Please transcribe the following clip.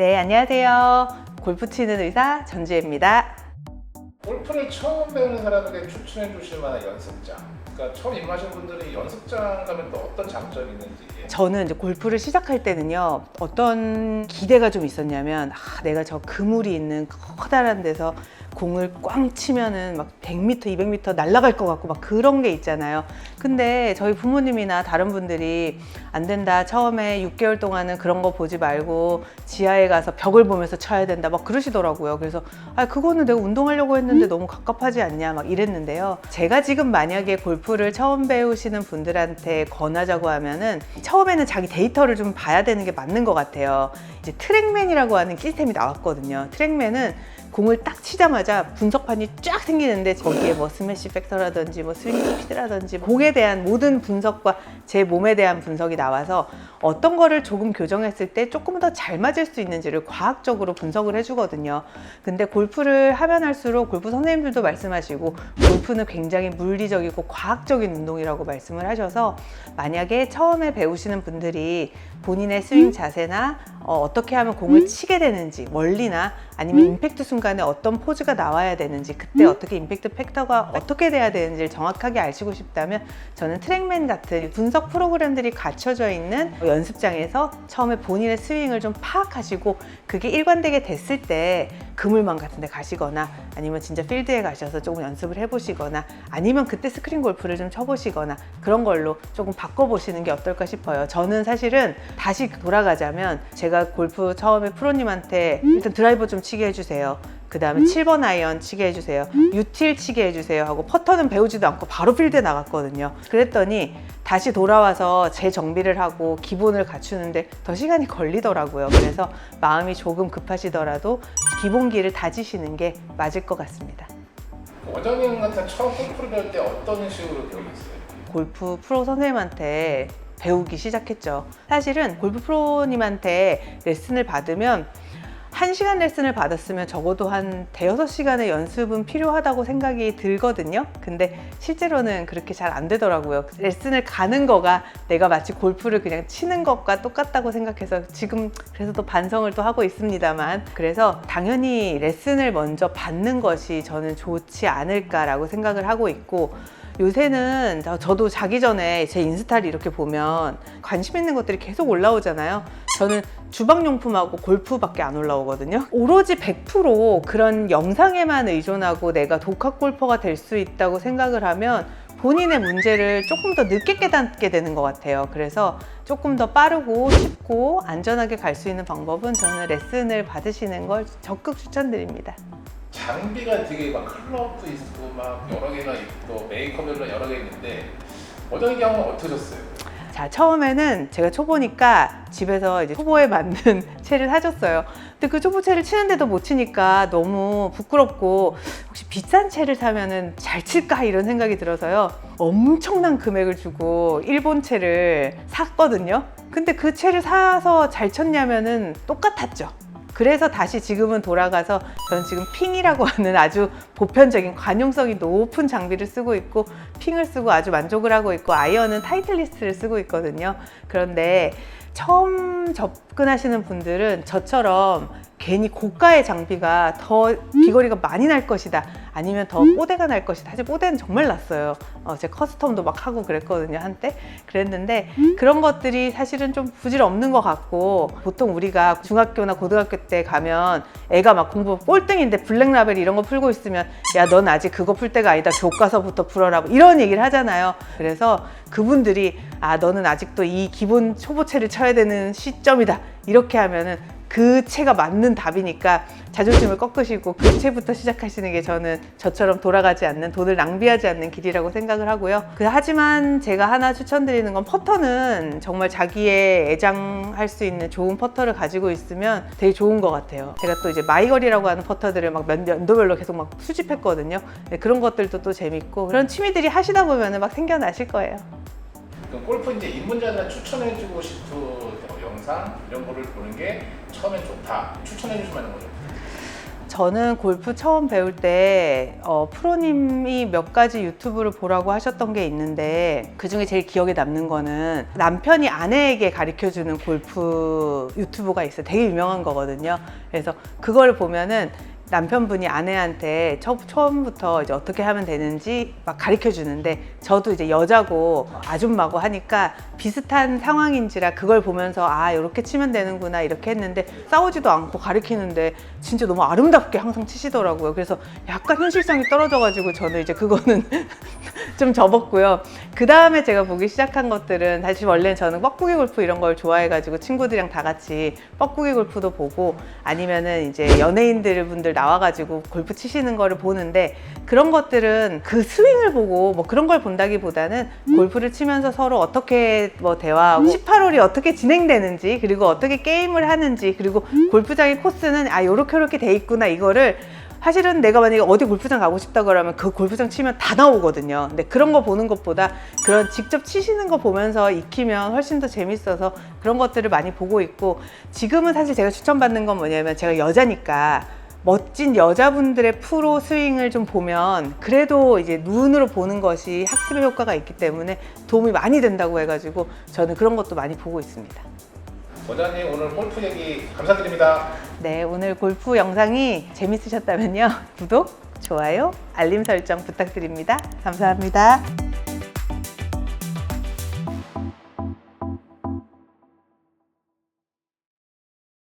네, 안녕하세요. 골프 치는 의사 전주혜입니다. 골프를 처음 배우는 사람에게 추천해 주실 만한 연습장, 그러니까 처음 입문하시는 분들이 연습장 가면 또 어떤 장점이 있는지. 저는 이제 골프를 시작할 때는요, 어떤 기대가 좀 있었냐면, 내가 저 그물이 있는 커다란 데서 공을 꽝 치면은 막 100m, 200m 날아갈 것 같고 막 그런 게 있잖아요. 근데 저희 부모님이나 다른 분들이 안 된다, 처음에 6개월 동안은 그런 거 보지 말고 지하에 가서 벽을 보면서 쳐야 된다 막 그러시더라고요. 그래서 그거는 내가 운동하려고 했는데 너무 갑갑하지 않냐 막 이랬는데요. 제가 지금 만약에 골프를 처음 배우시는 분들한테 권하자고 하면은 처음에는 자기 데이터를 좀 봐야 되는 게 맞는 것 같아요. 이제 트랙맨이라고 하는 시스템이 나왔거든요. 트랙맨은 공을 딱 치자마자 분석판이 쫙 생기는데 거기에 뭐 스매시 팩터라든지 뭐 스윙 스피드라든지 공에 대한 모든 분석과 제 몸에 대한 분석이 나와서 어떤 거를 조금 교정했을 때 조금 더 잘 맞을 수 있는지를 과학적으로 분석을 해주거든요. 근데 골프를 하면 할수록 골프 선생님들도 말씀하시고 골프는 굉장히 물리적이고 과학적인 운동이라고 말씀을 하셔서 만약에 처음에 배우시는 분들이 본인의 스윙 자세나 어떻게 하면 공을 치게 되는지 멀리나 아니면 임팩트 순간에 어떤 포즈가 나와야 되는지 그때 어떻게 임팩트 팩터가 어떻게 돼야 되는지를 정확하게 아시고 싶다면 저는 트랙맨 같은 분석 프로그램들이 갖춰져 있는 연습장에서 처음에 본인의 스윙을 좀 파악하시고 그게 일관되게 됐을 때 그물망 같은 데 가시거나 아니면 진짜 필드에 가셔서 조금 연습을 해보시거나 아니면 그때 스크린 골프를 좀 쳐보시거나 그런 걸로 조금 바꿔보시는 게 어떨까 싶어요. 저는 사실은 다시 돌아가자면 제가 골프 처음에 프로님한테 일단 드라이버 좀 치게 해주세요. 그 다음에 7번 아이언 치게 해주세요. 유틸 치게 해주세요 하고 퍼터는 배우지도 않고 바로 필드에 나갔거든요. 그랬더니 다시 돌아와서 재정비를 하고 기본을 갖추는데 더 시간이 걸리더라고요. 그래서 마음이 조금 급하시더라도 기본기를 다지시는 게 맞을 것 같습니다. 원장님 같은 처음 골프를 배울 때 어떤 식으로 배우셨어요? 골프 프로 선생님한테 배우기 시작했죠. 사실은 골프 프로님한테 레슨을 받으면 1시간 레슨을 받았으면 적어도 한 대여섯 시간의 연습은 필요하다고 생각이 들거든요. 근데 실제로는 그렇게 잘 안 되더라고요. 레슨을 가는 거가 내가 마치 골프를 그냥 치는 것과 똑같다고 생각해서 지금 그래서 또 반성을 또 하고 있습니다만 그래서 당연히 레슨을 먼저 받는 것이 저는 좋지 않을까라고 생각을 하고 있고 요새는 저도 자기 전에 제 인스타를 이렇게 보면 관심 있는 것들이 계속 올라오잖아요. 저는 주방용품하고 골프밖에 안 올라오거든요. 오로지 100% 그런 영상에만 의존하고 내가 독학 골퍼가 될 수 있다고 생각을 하면 본인의 문제를 조금 더 늦게 깨닫게 되는 것 같아요. 그래서 조금 더 빠르고 쉽고 안전하게 갈 수 있는 방법은 저는 레슨을 받으시는 걸 적극 추천드립니다. 장비가 되게 막 클럽도 있고 막 여러 개가 있고 메이커별로 여러 개 있는데 원장님 경우는 어떠셨어요? 자, 처음에는 제가 초보니까 집에서 이제 초보에 맞는 채를 사줬어요. 근데 그 초보채를 치는데도 못 치니까 너무 부끄럽고 혹시 비싼 채를 사면은 잘 칠까 이런 생각이 들어서요. 엄청난 금액을 주고 일본 채를 샀거든요. 근데 그 채를 사서 잘 쳤냐면은 똑같았죠. 그래서 다시 지금은 돌아가서 저는 지금 핑이라고 하는 아주 보편적인 관용성이 높은 장비를 쓰고 있고 핑을 쓰고 아주 만족을 하고 있고 아이언은 타이틀리스트를 쓰고 있거든요. 그런데 처음 접근하시는 분들은 저처럼 괜히 고가의 장비가 더 비거리가 많이 날 것이다 아니면 더 뽀대가 날 것이다. 사실 뽀대는 정말 났어요. 제 커스텀도 막 하고 그랬거든요 한때. 그랬는데 그런 것들이 사실은 좀 부질없는 것 같고 보통 우리가 중학교나 고등학교 때 가면 애가 막 공부 꼴등인데 블랙라벨 이런 거 풀고 있으면 야 넌 아직 그거 풀 때가 아니다 교과서부터 풀어라 이런 얘기를 하잖아요. 그래서 그분들이 너는 아직도 이 기본 초보채를 쳐야 되는 시점이다 이렇게 하면은 그 채가 맞는 답이니까 자존심을 꺾으시고 그 채부터 시작하시는 게 저는 저처럼 돌아가지 않는 돈을 낭비하지 않는 길이라고 생각을 하고요. 하지만 제가 하나 추천드리는 건 퍼터는 정말 자기의 애장할 수 있는 좋은 퍼터를 가지고 있으면 되게 좋은 것 같아요. 제가 또 이제 마이거리라고 하는 퍼터들을 막 연도별로 계속 막 수집했거든요. 그런 것들도 또 재밌고 그런 취미들이 하시다 보면 막 생겨나실 거예요. 그럼 골프 이제 입문자들한테 추천해주고 싶은 영상 이런 거를 보는 게 처음엔 좋다 추천해 주실 만한 거죠? 저는 골프 처음 배울 때 프로님이 몇 가지 유튜브를 보라고 하셨던 게 있는데 그중에 제일 기억에 남는 거는 남편이 아내에게 가르쳐주는 골프 유튜브가 있어요. 되게 유명한 거거든요. 그래서 그걸 보면은 남편분이 아내한테 처음부터 이제 어떻게 하면 되는지 막 가르쳐 주는데 저도 이제 여자고 아줌마고 하니까 비슷한 상황인지라 그걸 보면서 아 이렇게 치면 되는구나 이렇게 했는데 싸우지도 않고 가르치는데 진짜 너무 아름답게 항상 치시더라고요. 그래서 약간 현실성이 떨어져가지고 저는 이제 그거는 좀 접었고요. 그 다음에 제가 보기 시작한 것들은 사실 원래는 저는 뻐꾸기 골프 이런 걸 좋아해가지고 친구들이랑 다 같이 뻐꾸기 골프도 보고 아니면은 이제 연예인들 분들 나와가지고 골프 치시는 거를 보는데 그런 것들은 그 스윙을 보고 뭐 그런 걸 본다기보다는 골프를 치면서 서로 어떻게 뭐 대화하고 18홀이 어떻게 진행되는지 그리고 어떻게 게임을 하는지 그리고 골프장의 코스는 아 요렇게 돼 있구나 이거를 사실은 내가 만약에 어디 골프장 가고 싶다 그러면 그 골프장 치면 다 나오거든요. 근데 그런 거 보는 것보다 그런 직접 치시는 거 보면서 익히면 훨씬 더 재밌어서 그런 것들을 많이 보고 있고 지금은 사실 제가 추천받는 건 뭐냐면 제가 여자니까 멋진 여자분들의 프로 스윙을 좀 보면 그래도 이제 눈으로 보는 것이 학습의 효과가 있기 때문에 도움이 많이 된다고 해가지고 저는 그런 것도 많이 보고 있습니다. 원장님 오늘 골프 얘기 감사드립니다. 네, 오늘 골프 영상이 재밌으셨다면요. 구독, 좋아요, 알림 설정 부탁드립니다. 감사합니다.